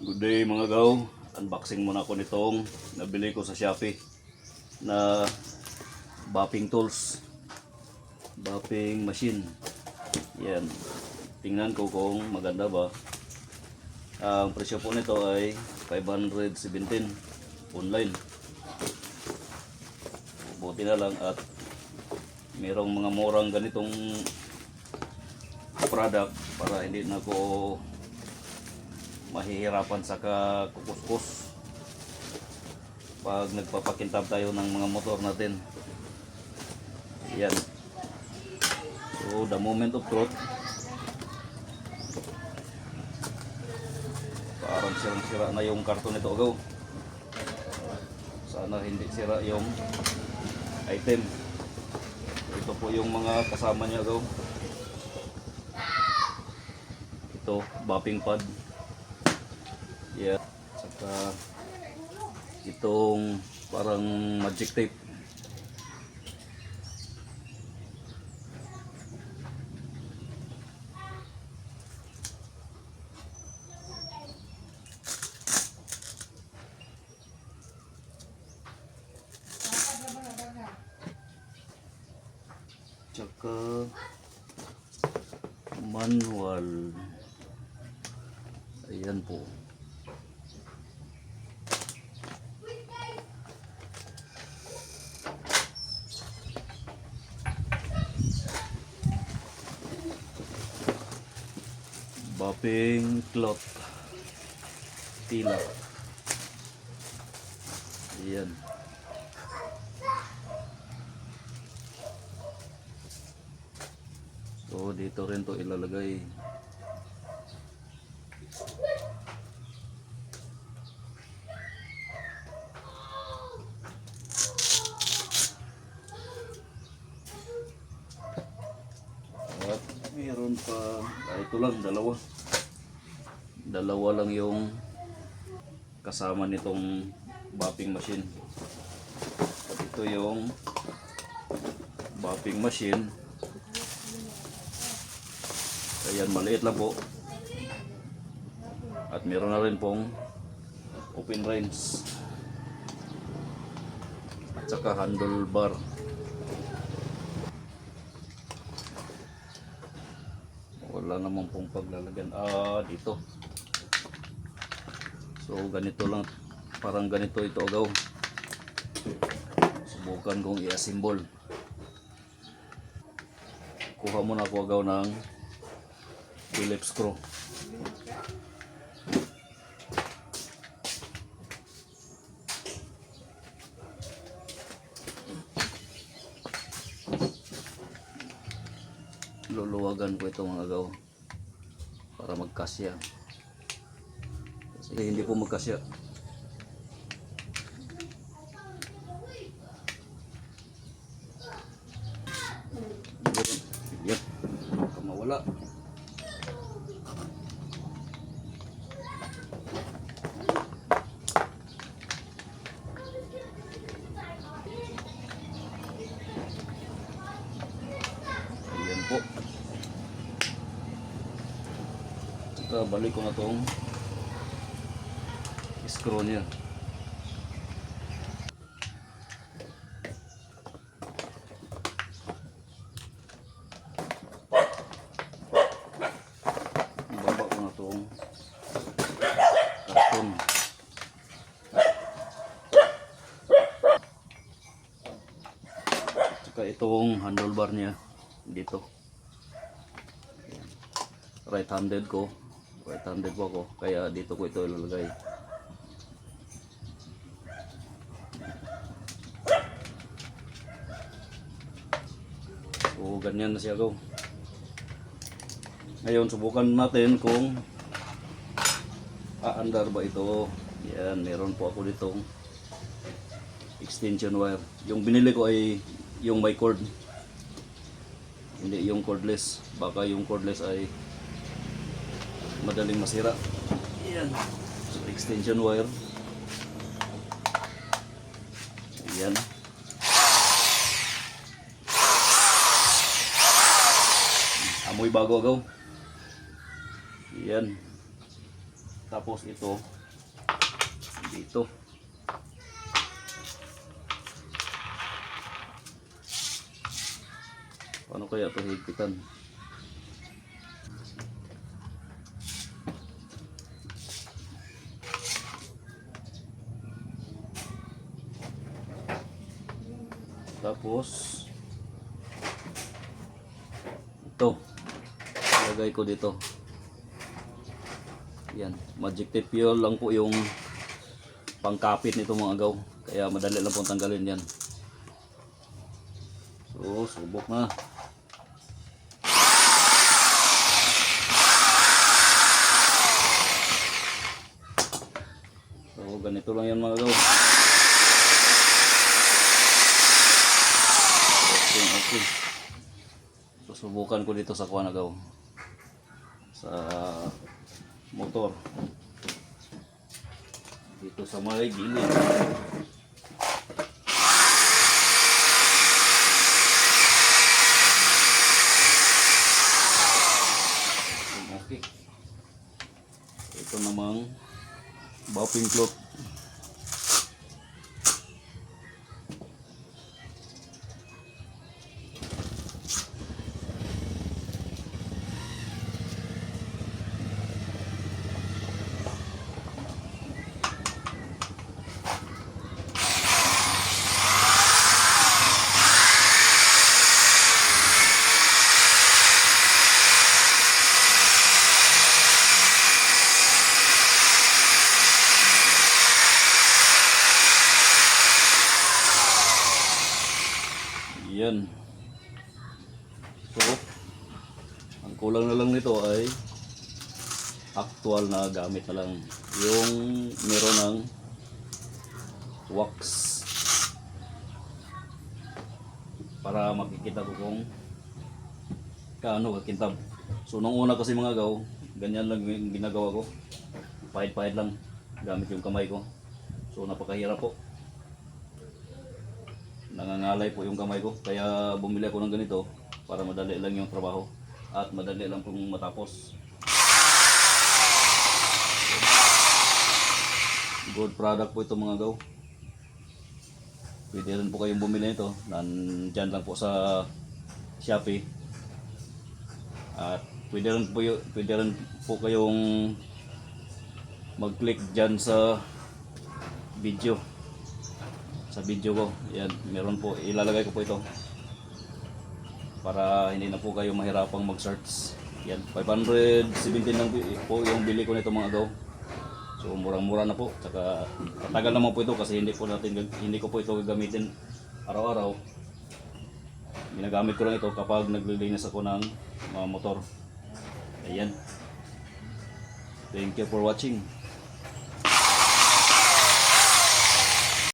Good day mga gaw. Unboxing muna ako nitong nabili ko sa Shopee na bopping tools. Bopping machine. Yan. Tingnan ko kung maganda ba. Ang presyo po nito ay 517 online. Buti na lang at mayroong mga murang ganitong product para hindi na ako mahihirapan sa kukuskus pag nagpapakintab tayo ng mga motor natin. Yan. So the moment of truth, parang sirang-sira na yung karton nito agaw. Sana hindi sira yung item. Ito po yung mga kasama niya agaw. Ito, bopping pad. Yeah. Saka itong parang magic tape. Tsaka manual. Ayan po. Bopping cloth. Tila. Ayan. So dito rin to ilalagay. At mayroon pa, ito lang, dalawa lang yung kasama nitong bopping machine. At ito yung bopping machine. Ayan, maliit lang po. At meron na rin pong open range at saka handlebar. Wala namang pong paglalagyan dito. So ganito lang, parang ganito ito agaw. Subukan kong i-assemble. Kuha muna ako agaw ng Phillips screw. Luluwagan ko ito mga gaw para magkasya, kasi hindi po magkasya. Yan, baka mawala. Ayan po. Balik ko na tong screw niya. Ibaba ko na tong karton. Saka itong handlebar niya dito. Right-handed po ako, kaya dito ko ito ilalagay. So ganyan na siya gaw. Ngayon subukan natin kung aandar ba ito. Yan, meron po ako ditong extension wire. Yung binili ko ay yung may cord, hindi yung cordless. Baka yung cordless ay madaling masira. Ayan. So, extension wire. Ayan. Amoy bago agaw. Ayan. Tapos ito dito. Paano kaya ito higpitan? Tapos ito ilagay ko dito. Yan, magic tape yun lang po yung pangkapit nito mga agaw. Kaya madali lang pong tanggalin yan. So, subok na. So, ganito lang yan mga agaw. Okay. Susubukan ko dito sa kuwan agaw. Sa motor. Dito sa may gilid. Okay. Ito namang buffing cloth. Yan. So, ang kulang na lang nito ay actual na gamit na lang. Yung meron ng wax para makikita ko kung kaano kakintab. So, nung una kasi mga gaw, ganyan lang yung ginagawa ko. Pahid-pahid lang gamit yung kamay ko. So, napakahirap po. Nangangalay po yung kamay ko, kaya bumili ako ng ganito para madali lang yung trabaho at madali lang pong matapos. Good product po ito mga gaw. Pwede rin po kayong bumili nito, nandyan lang po sa Shopee. At pwede rin po kayong mag-click dyan sa video. Sa video ko, yan, meron po, ilalagay ko po ito para hindi na po kayo mahirapang mag-search. Yan, 517 lang po yung bili ko nito mga agaw. So murang-mura na po, tsaka matagal naman po ito kasi hindi ko po ito gagamitin araw-araw. Ginagamit ko lang ito kapag naglilinis ako ng mga motor. Ayan. Thank you for watching.